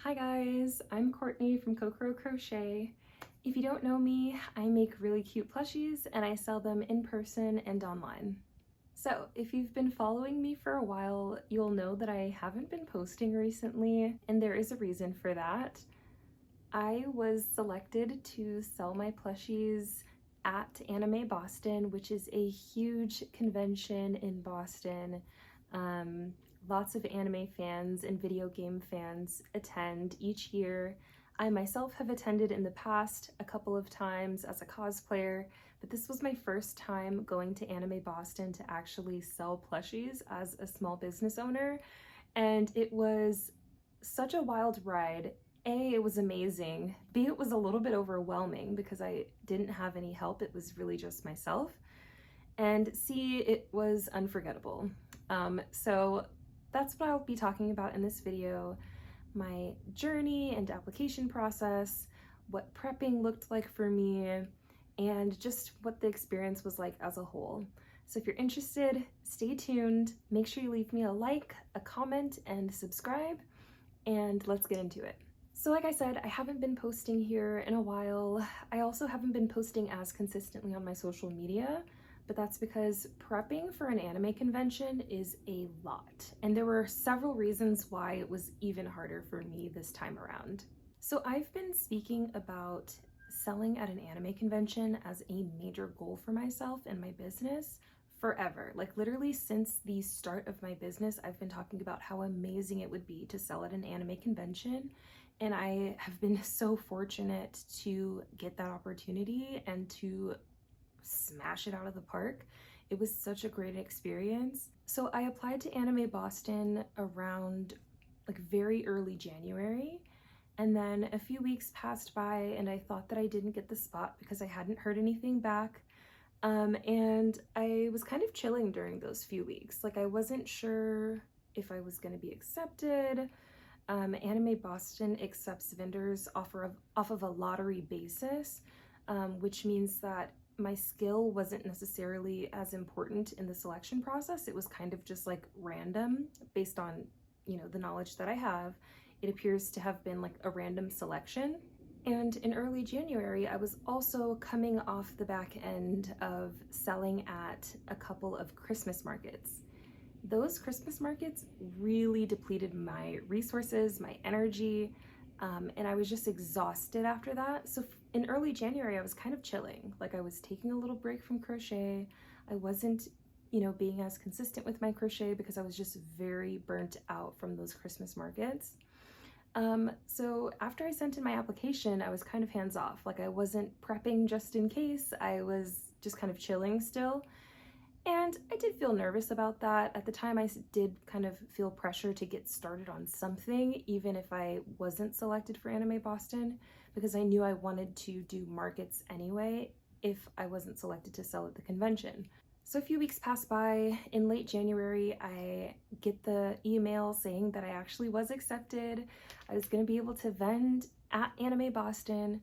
Hi guys, I'm Courtney from Crochet. If you don't know me, I make really cute plushies and I sell them in person and online. So if you've been following me for a while, you'll know that I haven't been posting recently, and there is a reason for that. I was selected to sell my plushies at Anime Boston, which is a huge convention in Boston. Lots of anime fans and video game fans attend each year. I myself have attended in the past a couple of times as a cosplayer, but this was my first time going to Anime Boston to actually sell plushies as a small business owner, and it was such a wild ride. A, it was amazing. B, it was a little bit overwhelming because I didn't have any help. It was really just myself. And C, it was unforgettable. So that's what I'll be talking about in this video: my journey and application process, what prepping looked like for me, and just what the experience was like as a whole. So if you're interested, stay tuned. Make sure you leave me a like, a comment, and subscribe, and let's get into it. So like I said, I haven't been posting here in a while. I also haven't been posting as consistently on my social media, but that's because prepping for an anime convention is a lot. And there were several reasons why it was even harder for me this time around. So I've been speaking about selling at an anime convention as a major goal for myself and my business forever. Like literally since the start of my business, I've been talking about how amazing it would be to sell at an anime convention. And I have been so fortunate to get that opportunity and to smash it out of the park. It was such a great experience. So I applied to Anime Boston around like very early January, and then a few weeks passed by and I thought that I didn't get the spot because I hadn't heard anything back. And I was kind of chilling during those few weeks. Like I wasn't sure if I was going to be accepted. Anime Boston accepts vendors off of a lottery basis, which means that my skill wasn't necessarily as important in the selection process. It was kind of just like random based on, the knowledge that I have. It appears to have been like a random selection. And in early January, I was also coming off the back end of selling at a couple of Christmas markets. Those Christmas markets really depleted my resources, my energy, and I was just exhausted after that. So in early January, I was kind of chilling. Like I was taking a little break from crochet. I wasn't, being as consistent with my crochet because I was just very burnt out from those Christmas markets. So after I sent in my application, I was kind of hands off. Like I wasn't prepping just in case. I was just kind of chilling still. And I did feel nervous about that. At the time, I did kind of feel pressure to get started on something, even if I wasn't selected for Anime Boston, because I knew I wanted to do markets anyway if I wasn't selected to sell at the convention. So a few weeks passed by. In late January, I get the email saying that I actually was accepted. I was going to be able to vend at Anime Boston,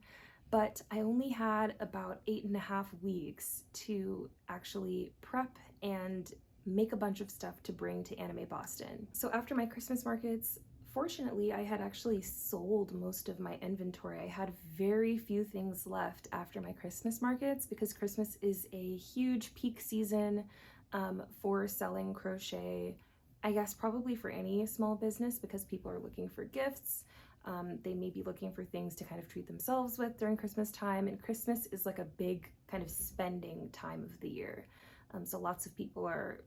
but I only had about 8.5 weeks to actually prep and make a bunch of stuff to bring to Anime Boston. So after my Christmas markets, fortunately, I had actually sold most of my inventory. I had very few things left after my Christmas markets because Christmas is a huge peak season for selling crochet. I guess probably for any small business because people are looking for gifts. They may be looking for things to kind of treat themselves with during Christmas time, and Christmas is like a big kind of spending time of the year. So lots of people are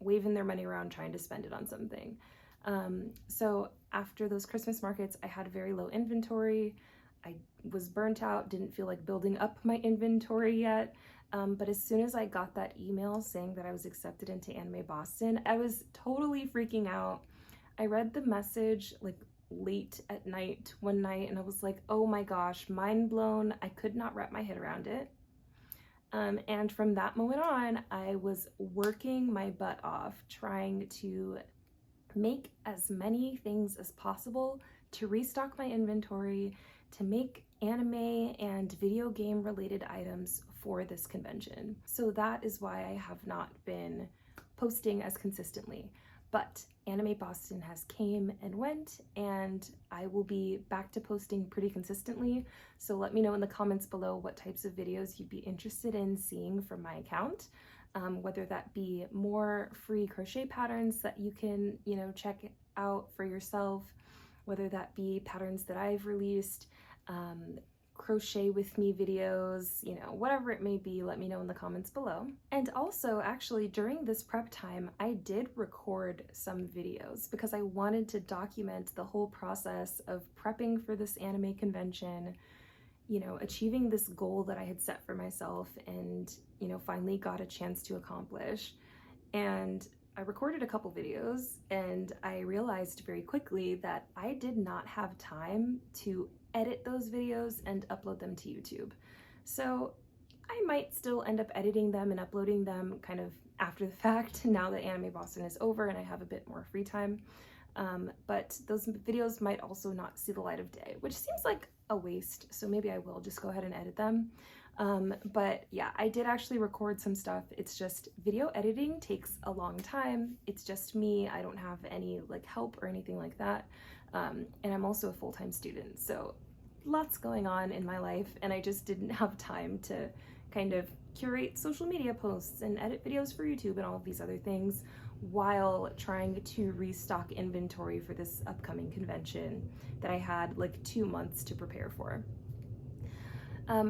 waving their money around trying to spend it on something. So after those Christmas markets, I had very low inventory. I was burnt out, didn't feel like building up my inventory yet. But as soon as I got that email saying that I was accepted into Anime Boston, I was totally freaking out. I read the message like late at night one night and I was like, oh my gosh, mind blown. I could not wrap my head around it. And from that moment on, I was working my butt off trying to make as many things as possible to restock my inventory, to make anime and video game related items for this convention. So that is why I have not been posting as consistently. but Anime Boston has came and went, and I will be back to posting pretty consistently. So let me know in the comments below what types of videos you'd be interested in seeing from my account, whether that be more free crochet patterns that you can, check out for yourself, whether that be patterns that I've released, crochet with me videos, whatever it may be, let me know in the comments below. And also, actually, during this prep time, I did record some videos because I wanted to document the whole process of prepping for this anime convention, achieving this goal that I had set for myself and, finally got a chance to accomplish. And I recorded a couple videos, and I realized very quickly that I did not have time to edit those videos and upload them to YouTube. So I might still end up editing them and uploading them kind of after the fact now that Anime Boston is over and I have a bit more free time. But those videos might also not see the light of day, which seems like a waste, so maybe I will just go ahead and edit them. But yeah, I did actually record some stuff. It's just video editing takes a long time. It's just me. I don't have any help or anything like that. And I'm also a full-time student, so lots going on in my life, and I just didn't have time to kind of curate social media posts and edit videos for YouTube and all of these other things while trying to restock inventory for this upcoming convention that I had 2 months to prepare for.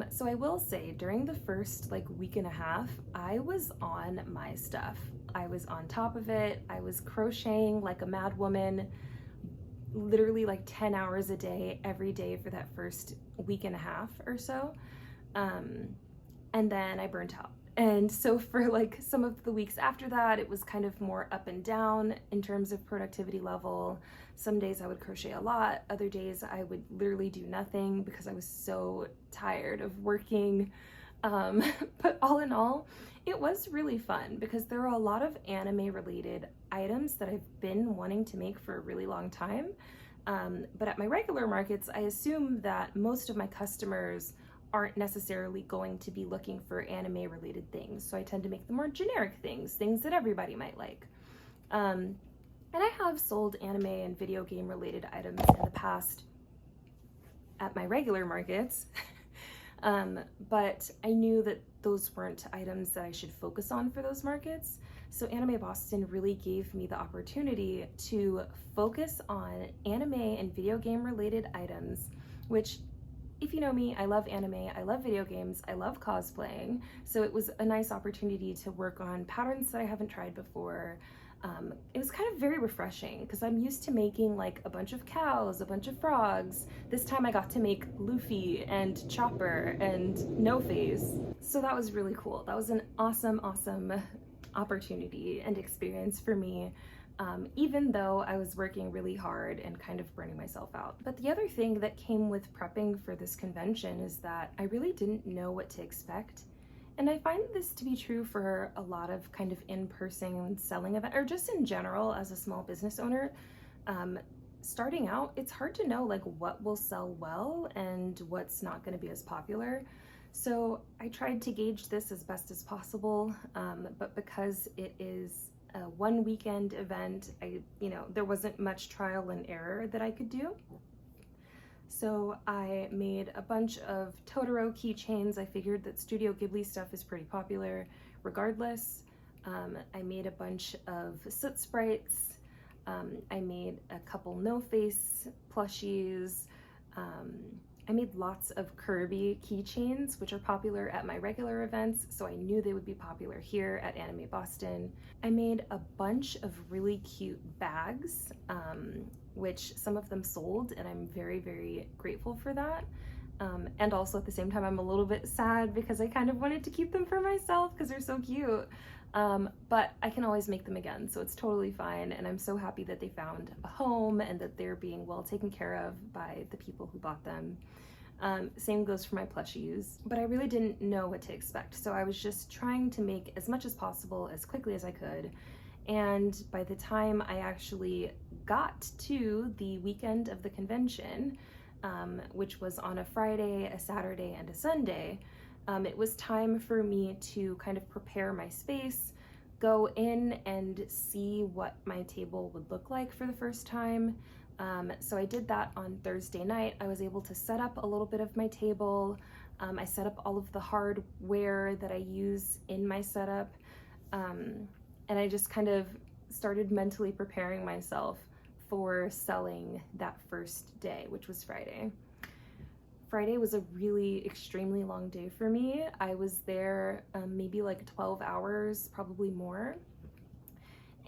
So I will say, during the first week and a half, I was on my stuff. I was on top of it. I was crocheting like a mad woman, literally 10 hours a day, every day for that first week and a half or so. And then I burnt out. And so for some of the weeks after that, it was kind of more up and down in terms of productivity level. Some days I would crochet a lot, other days I would literally do nothing because I was so tired of working. But all in all, it was really fun because there are a lot of anime related items that I've been wanting to make for a really long time. But at my regular markets, I assume that most of my customers aren't necessarily going to be looking for anime related things. So I tend to make the more generic things that everybody might like. And I have sold anime and video game related items in the past at my regular markets. But I knew that those weren't items that I should focus on for those markets. So Anime Boston really gave me the opportunity to focus on anime and video game related items, which, if you know me, I love anime, I love video games, I love cosplaying. So it was a nice opportunity to work on patterns that I haven't tried before. It was kind of very refreshing because I'm used to making a bunch of cows, a bunch of frogs. This time I got to make Luffy and Chopper and No Face. So that was really cool. That was an awesome opportunity and experience for me. Even though I was working really hard and kind of burning myself out. But the other thing that came with prepping for this convention is that I really didn't know what to expect. And I find this to be true for a lot of kind of in-person selling event, or just in general as a small business owner. Starting out, it's hard to know what will sell well and what's not going to be as popular. So I tried to gauge this as best as possible, but because it is a one weekend event, there wasn't much trial and error that I could do. So I made a bunch of Totoro keychains. I figured that Studio Ghibli stuff is pretty popular regardless. I made a bunch of soot sprites. I made a couple No Face plushies. I made lots of Kirby keychains, which are popular at my regular events, so I knew they would be popular here at Anime Boston. I made a bunch of really cute bags, which some of them sold, and I'm very, very grateful for that. And also at the same time, I'm a little bit sad because I kind of wanted to keep them for myself because they're so cute. But I can always make them again, so it's totally fine, and I'm so happy that they found a home and that they're being well taken care of by the people who bought them. Same goes for my plushies, but I really didn't know what to expect, so I was just trying to make as much as possible as quickly as I could. And by the time I actually got to the weekend of the convention, which was on a Friday, a Saturday, and a Sunday, it was time for me to kind of prepare my space, go in and see what my table would look like for the first time. So I did that on Thursday night. I was able to set up a little bit of my table. I set up all of the hardware that I use in my setup. And I just kind of started mentally preparing myself for selling that first day, which was Friday. Friday was a really extremely long day for me. I was there maybe like 12 hours, probably more.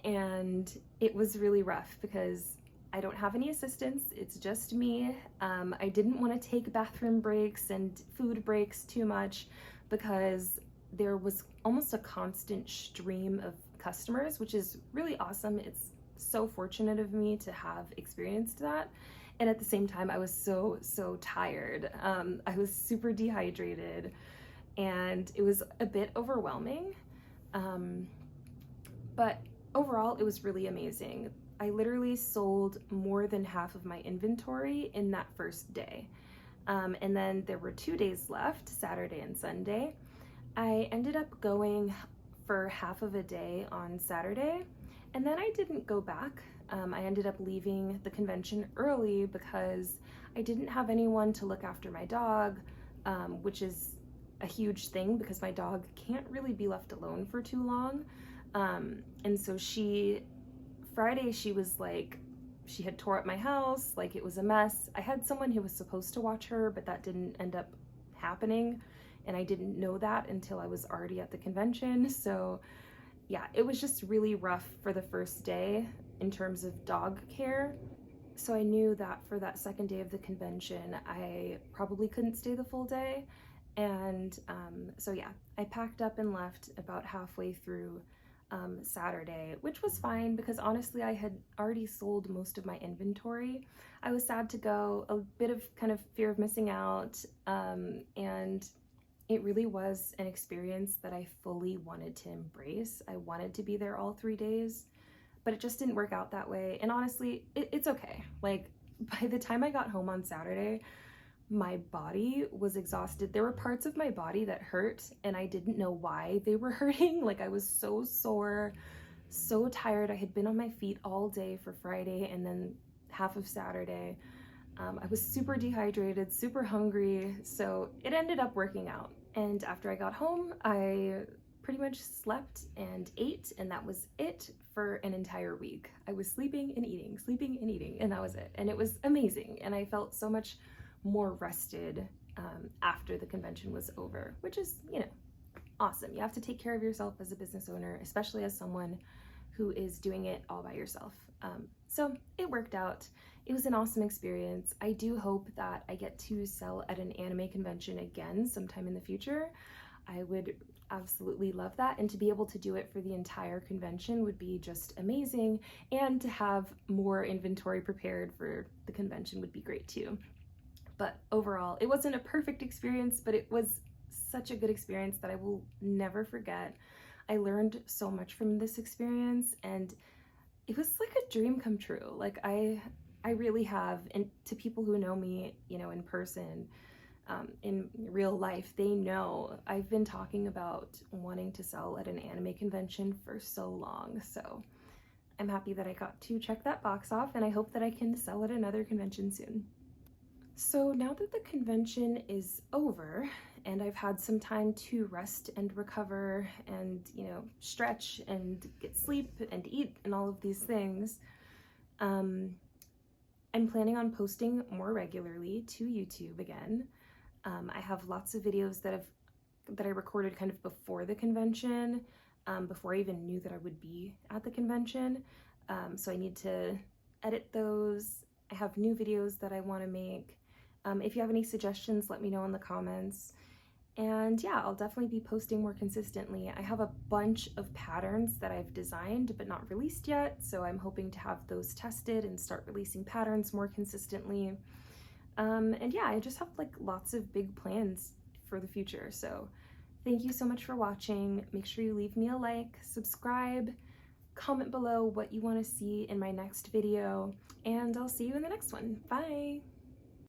And it was really rough because I don't have any assistants, it's just me. I didn't want to take bathroom breaks and food breaks too much because there was almost a constant stream of customers, which is really awesome. It's so fortunate of me to have experienced that. And at the same time, I was so tired. I was super dehydrated and it was a bit overwhelming. But overall, it was really amazing. I literally sold more than half of my inventory in that first day. And then there were 2 days left, Saturday and Sunday. I ended up going for half of a day on Saturday, and then I didn't go back. I ended up leaving the convention early because I didn't have anyone to look after my dog, which is a huge thing because my dog can't really be left alone for too long. And so Friday, she was like, she had tore up my house, like it was a mess. I had someone who was supposed to watch her, but that didn't end up happening. And I didn't know that until I was already at the convention. So yeah, it was just really rough for the first day in terms of dog care. So I knew that for that second day of the convention, I probably couldn't stay the full day. And so yeah, I packed up and left about halfway through Saturday, which was fine because honestly I had already sold most of my inventory. I was sad to go, a bit of kind of fear of missing out, and it really was an experience that I fully wanted to embrace. I wanted to be there all 3 days, but it just didn't work out that way. And honestly, it's okay. Like by the time I got home on Saturday, my body was exhausted. There were parts of my body that hurt and I didn't know why they were hurting. Like I was so sore, so tired. I had been on my feet all day for Friday and then half of Saturday. I was super dehydrated, super hungry, so it ended up working out. And after I got home, I pretty much slept and ate, and that was it for an entire week. I was sleeping and eating, and that was it. And it was amazing. And I felt so much more rested after the convention was over, which is, you know, awesome. You have to take care of yourself as a business owner, especially as someone who is doing it all by yourself. So it worked out. It was an awesome experience. I do hope that I get to sell at an anime convention again sometime in the future. I would absolutely love that, and to be able to do it for the entire convention would be just amazing, and to have more inventory prepared for the convention would be great too. But overall, it wasn't a perfect experience, but it was such a good experience that I will never forget. I learned so much from this experience, and it was like a dream come true. Like I really have, and to people who know me, you know, in person, in real life, they know I've been talking about wanting to sell at an anime convention for so long. So I'm happy that I got to check that box off, and I hope that I can sell at another convention soon. So now that the convention is over and I've had some time to rest and recover and, you know, stretch and get sleep and eat and all of these things, I'm planning on posting more regularly to YouTube again. I have lots of videos that I recorded kind of before the convention, before I even knew that I would be at the convention. So I need to edit those. I have new videos that I want to make. If you have any suggestions, let me know in the comments. And yeah, I'll definitely be posting more consistently. I have a bunch of patterns that I've designed but not released yet, so I'm hoping to have those tested and start releasing patterns more consistently. And yeah, I just have like lots of big plans for the future. So thank you so much for watching. Make sure you leave me a like, subscribe, comment below what you want to see in my next video, and I'll see you in the next one. Bye!